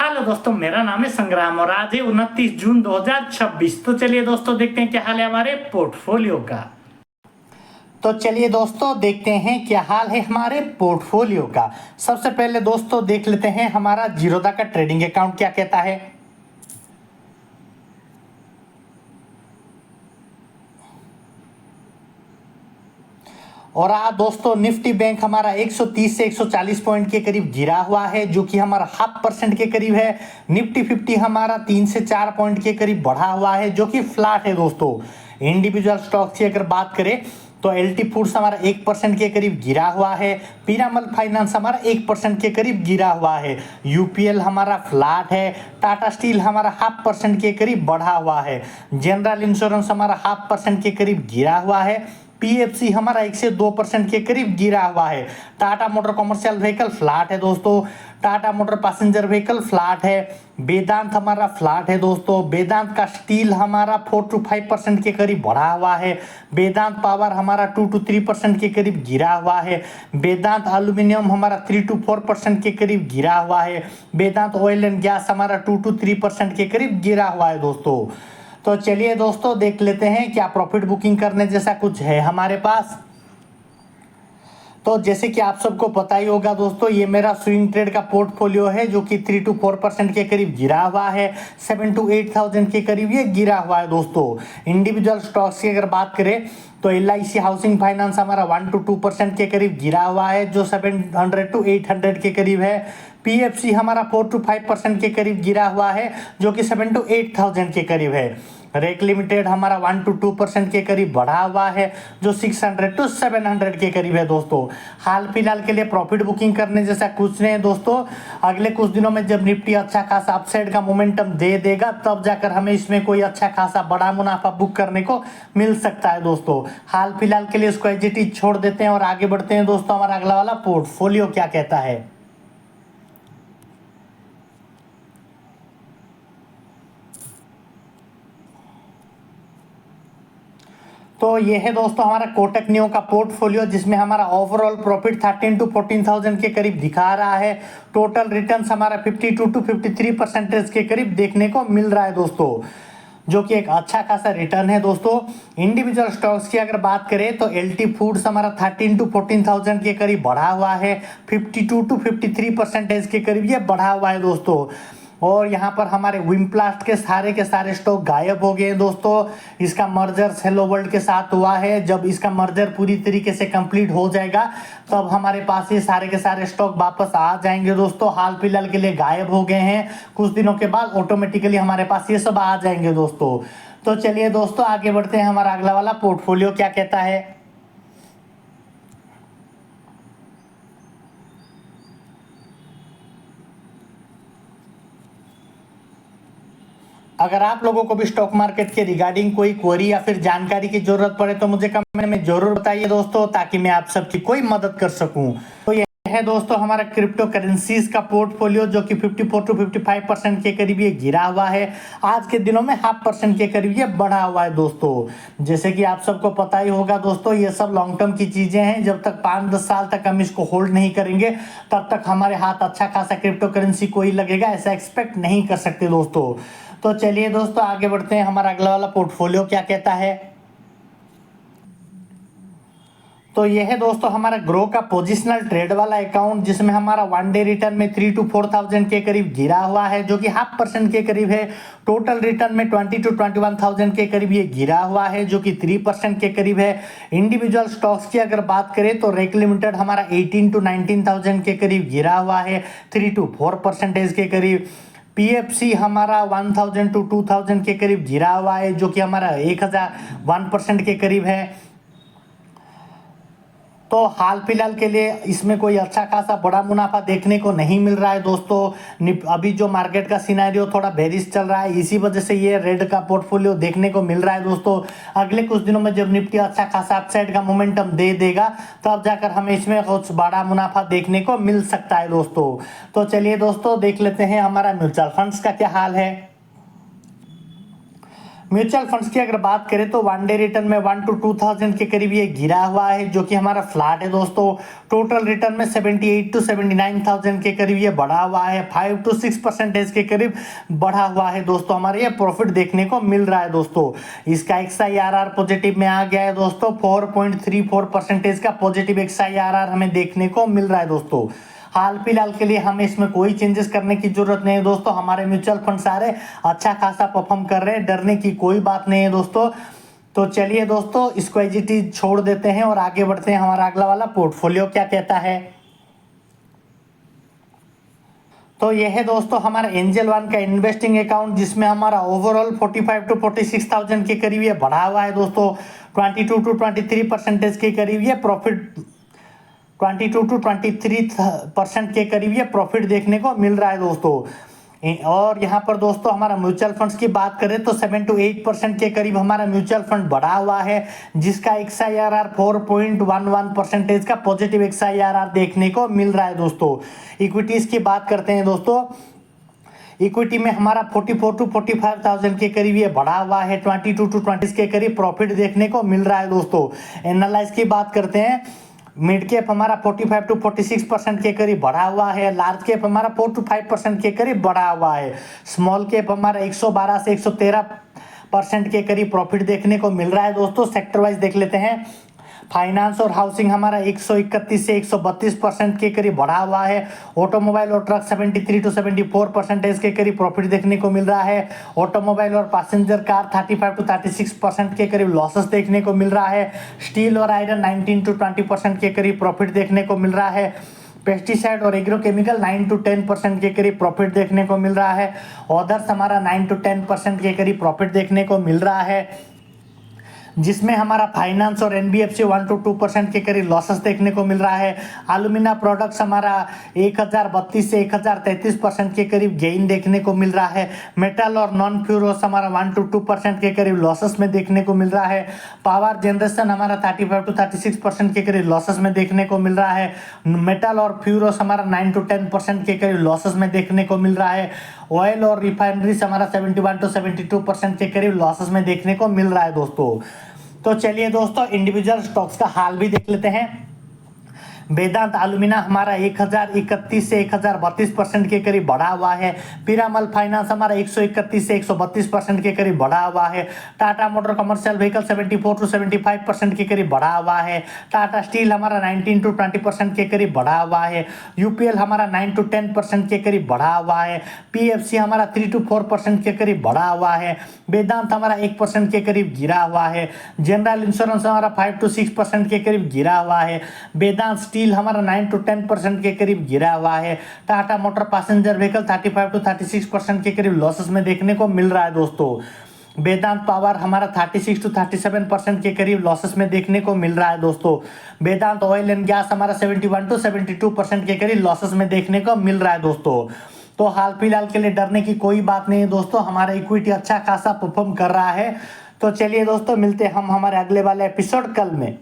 Hello दोस्तों, मेरा नाम है संग्राम और आज है 29 जून 2026। तो चलिए दोस्तों देखते हैं क्या हाल है हमारे पोर्टफोलियो का। तो चलिए दोस्तों देखते हैं क्या हाल है हमारे पोर्टफोलियो का। सबसे पहले दोस्तों देख लेते हैं हमारा जीरोधा का ट्रेडिंग अकाउंट क्या कहता है। और दोस्तों निफ्टी बैंक हमारा 130 से 140 पॉइंट के करीब गिरा हुआ है, जो कि हमारा 0.5% के करीब है। निफ्टी 50 हमारा 3 से 4 पॉइंट के करीब बढ़ा हुआ है, जो कि फ्लैट है दोस्तों। इंडिविजुअल स्टॉक्स की अगर बात करें तो एलटी फूड्स हमारा 1% के करीब गिरा हुआ है। पीरामल फाइनेंस हमारा 1% के करीब गिरा हुआ है। यूपीएल हमारा फ्लैट है। टाटा स्टील हमारा 0.5% के करीब बढ़ा हुआ है। जनरल इंश्योरेंस हमारा 0.5% के करीब गिरा हुआ है। पीएफसी हमारा 1 से 2% के करीब गिरा हुआ है। Tata motor commercial vehicle flat है दोस्तों। Tata motor passenger vehicle flat है। वेदांत हमारा फ्लैट है दोस्तों। वेदांत का स्टील हमारा 4 to 5% के करीब बढ़ा हुआ है। वेदांत पावर हमारा 2 to 3% के करीब गिरा हुआ है। वेदांत एल्यूमिनियम हमारा 3 to 4% के करीब गिरा हुआ है। वेदांत ऑयल एंड गैस हमारा 2 to 3% के करीब गिरा हुआ है दोस्तों। तो चलिए दोस्तों देख लेते हैं क्या प्रॉफिट बुकिंग करने जैसा कुछ है हमारे पास। तो जैसे कि आप सबको पता ही होगा दोस्तों, ये मेरा स्विंग ट्रेड का पोर्टफोलियो है, जो कि 3 to 4% के करीब गिरा हुआ है। 7 to 8,000 के करीब ये गिरा हुआ है दोस्तों। इंडिविजुअल स्टॉक्स की अगर बात करें तो LIC हाउसिंग फाइनेंस हमारा 1 to 2% के करीब गिरा हुआ है, जो 700 to 800 के करीब है। पीएफसी हमारा 4 to 5% के करीब गिरा हुआ है, जो कि 7 to 8,000 के करीब है। रेक लिमिटेड हमारा 1 to 2% के करीब बढ़ा हुआ है, जो 600 to 700 के करीब है दोस्तों। हाल फिलहाल के लिए प्रॉफिट बुकिंग करने जैसा कुछ नहीं है दोस्तों। अगले कुछ दिनों में जब निफ्टी अच्छा खासा अपसाइड का मोमेंटम दे देगा, तब जाकर हमें इसमें कोई अच्छा खासा बड़ा मुनाफा बुक करने को मिल सकता है दोस्तों। हाल फिलहाल के लिए इसको एज इट इज छोड़ देते हैं और आगे बढ़ते हैं दोस्तों। हमारा अगला वाला पोर्टफोलियो क्या कहता है। तो ये है दोस्तों हमारा कोटक नियो का पोर्टफोलियो, जिसमें हमारा ओवरऑल प्रॉफिट 13 to 14,000 के करीब दिखा रहा है। टोटल रिटर्न्स हमारा 52 to 53% के करीब देखने को मिल रहा है दोस्तों, जो कि एक अच्छा खासा रिटर्न है दोस्तों। इंडिविजुअल स्टॉक्स की अगर बात करें तो एलटी फूड्स हमारा 13 to 14,000 के करीब बढ़ा हुआ है। 52 to 53% के करीब ये बढ़ा हुआ है दोस्तों। और यहाँ पर हमारे विमप्लास्ट के सारे स्टॉक गायब हो गए हैं दोस्तों। इसका मर्जर हेलो वर्ल्ड के साथ हुआ है। जब इसका मर्जर पूरी तरीके से कंप्लीट हो जाएगा, तब हमारे पास ये सारे के सारे स्टॉक वापस आ जाएंगे दोस्तों। हाल फिलहाल के लिए गायब हो गए हैं, कुछ दिनों के बाद ऑटोमेटिकली हमारे पास ये सब आ जाएंगे दोस्तों। तो चलिए दोस्तों आगे बढ़ते हैं। हमारा अगला वाला पोर्टफोलियो क्या कहता है। अगर आप लोगों को भी स्टॉक मार्केट के रिगार्डिंग कोई क्वेरी या फिर जानकारी की जरूरत पड़े तो मुझे कमेंट में जरूर बताइए दोस्तों, ताकि मैं आप सबकी कोई मदद कर सकूं। तो ये है दोस्तों हमारा क्रिप्टो करेंसीज का पोर्टफोलियो, जो कि 54 to 55% के करीब ये गिरा हुआ है। आज के दिनों में 0.5% के करीब ये बढ़ा हुआ है दोस्तों। जैसे कि आप सबको पता ही होगा दोस्तों, ये सब लॉन्ग टर्म की चीजें हैं। जब तक 5-10 साल तक हम इसको होल्ड नहीं करेंगे, तब तक हमारे हाथ अच्छा खासा क्रिप्टो करेंसी कोई लगेगा ऐसा एक्सपेक्ट नहीं कर सकते दोस्तों। तो चलिए दोस्तों आगे बढ़ते हैं। हमारा अगला वाला पोर्टफोलियो क्या कहता है। तो यह है दोस्तों हमारा ग्रो का पोजिशनल ट्रेड वाला अकाउंट, जिसमें हमारा 1 डे रिटर्न में 3 to 4,000 के करीब गिरा हुआ है, जो कि 0.5% के करीब है। टोटल रिटर्न में 20 to 21,000 के करीब ये गिरा हुआ है, जो कि 3% के करीब है। इंडिविजुअल स्टॉक्स की अगर बात करें तो रेक लिमिटेड हमारा 18 to 19,000 के करीब गिरा हुआ है, 3 to 4% के करीब। पीएफसी हमारा 1,000 to 2,000 के करीब गिरा हुआ है, जो कि हमारा 1,001% के करीब है। तो हाल फिलहाल के लिए इसमें कोई अच्छा खासा बड़ा मुनाफा देखने को नहीं मिल रहा है दोस्तों। अभी जो मार्केट का सिनेरियो थोड़ा बेरिश चल रहा है, इसी वजह से ये रेड का पोर्टफोलियो देखने को मिल रहा है दोस्तों। अगले कुछ दिनों में जब निफ्टी अच्छा खासा अपसाइड का मोमेंटम दे देगा, तब जाकर हमें इसमें कुछ बड़ा मुनाफा देखने को मिल सकता है दोस्तों। तो चलिए दोस्तों देख लेते हैं हमारा म्यूचुअल फंड्स का क्या हाल है। म्यूचुअल फंड्स की अगर बात करें तो 1 डे रिटर्न में 1 to 2000 के करीब ये गिरा हुआ है, जो कि हमारा फ्लैट है दोस्तों। टोटल रिटर्न में 78 to 79,000 के करीब ये बढ़ा हुआ है, 5 to 6% के करीब बढ़ा हुआ है दोस्तों। हमारे ये प्रॉफिट देखने को मिल रहा है दोस्तों। इसका XIRR पॉजिटिव में आ गया है दोस्तों, 4.34% का पॉजिटिव XIRR हमें देखने को मिल रहा है दोस्तों। हाल फिलहाल के लिए हमें इसमें कोई चेंजेस करने की जरूरत नहीं है दोस्तों। हमारे म्यूचुअल फंड सारे अच्छा खासा परफॉर्म कर रहे हैं, डरने की कोई बात नहीं है दोस्तों। तो चलिए दोस्तों, इसको एज इट इज छोड़ देते हैं और आगे बढ़ते हैं। हमारा अगला वाला पोर्टफोलियो क्या कहता है, तो यह है दोस्तों हमारा एंजल वन का इन्वेस्टिंग अकाउंट, जिसमें हमारा ओवरऑल 45 to 46,000 के करीब ये बढ़ा हुआ है दोस्तों। 22 to 23% के करीब ये प्रॉफिट 22 to 23% के करीब ये प्रॉफिट देखने को मिल रहा है दोस्तों। और यहाँ पर दोस्तों हमारा म्यूचुअल फंड्स की बात करें तो 7 to 8% के करीब हमारा म्यूचुअल फंड बढ़ा हुआ है, जिसका XIRR 4.11% का पॉजिटिव XIRR देखने को मिल रहा है दोस्तों। इक्विटीज की बात करते हैं दोस्तों। इक्विटी में हमारा 44 to 45,000 के करीब ये बढ़ा हुआ है, 22 to 20 के करीब प्रॉफिट देखने को मिल रहा है दोस्तों। एनालाइज की बात करते हैं, मिड कैप हमारा 45 to 46% के करीब बढ़ा हुआ है, लार्ज कैप हमारा 4 to 5% के करीब बढ़ा हुआ है, स्मॉल कैप हमारा 112 से 113% के करीब प्रॉफिट देखने को मिल रहा है दोस्तों। सेक्टर वाइज देख लेते हैं। फाइनेंस और हाउसिंग हमारा 131 से 132% के करीब बढ़ा हुआ है। ऑटोमोबाइल और ट्रक 73 to 74% के करीब प्रॉफिट देखने को मिल रहा है। ऑटोमोबाइल और पैसेंजर कार 35 to 36% के करीब लॉसेस देखने को मिल रहा है। स्टील और आयरन 19 to 20% के करीब प्रॉफिट देखने को मिल रहा है। पेस्टिसाइड और एग्रोकेमिकल 9 to 10% के करीब प्रॉफिट देखने को मिल रहा है। अदर्स हमारा 9 to 10% के करीब प्रॉफिट देखने को मिल रहा है, जिसमें हमारा फाइनेंस और NBFC 1 to 2% के करीब लॉसेस देखने को मिल रहा है। एल्यूमिना प्रोडक्ट्स हमारा 1032 से 1033% के करीब गेन देखने को मिल रहा है। मेटल और नॉन फ्यूरोस हमारा 1 to 2% के करीब लॉसेस में देखने को मिल रहा है। पावर जनरेशन हमारा 35 to 36% के करीब लॉसेस में देखने को मिल रहा है। मेटल और फ्यूरोस हमारा 9 to 10% के करीब लॉसेस में देखने को मिल रहा है। ऑयल और रिफाइनरीज हमारा 71 to 72% के करीब लॉसेस में देखने को मिल रहा है दोस्तों। तो चलिए दोस्तों, इंडिविजुअल स्टॉक्स का हाल भी देख लेते हैं। वेदांत एल्यूमिना हमारा 1031 से 1032% के करीब बढ़ा हुआ है। पीरामल फाइनेंस हमारा 131 से 132% के करीब बढ़ा हुआ है। Tata motor commercial vehicle 74 to 75% के करीब बढ़ा हुआ है। टाटा स्टील हमारा 19 to 20% के करीब बढ़ा हुआ है। UPL हमारा 9 to 10% के करीब बढ़ा हुआ है। PFC हमारा 3 to 4% के करीब बढ़ा हुआ है। वेदांत हमारा 1% के करीब गिरा हुआ है। जनरल इंश्योरेंस हमारा 5 to 6% के करीब गिरा हुआ है। वेदांत स्टील हमारा 9 to 10% के करीब गिरा हुआ है। Tata motor passenger vehicle 35 to 36% के करीब लॉसेस में देखने को मिल रहा है दोस्तों। वेदांत पावर हमारा 36 to 37% के करीब लॉसेस में देखने को मिल रहा है दोस्तों। वेदांत ऑयल एंड गैस हमारा 71 to 72% के करीब लॉसेस में देखने को मिल रहा है दोस्तों। तो हाल फिलहाल के लिए डरने की कोई बात नहीं है दोस्तों, हमारा इक्विटी अच्छा खासा परफॉर्म कर रहा है। तो चलिए दोस्तों, मिलते हैं हम हमारे अगले वाले एपिसोड कल में।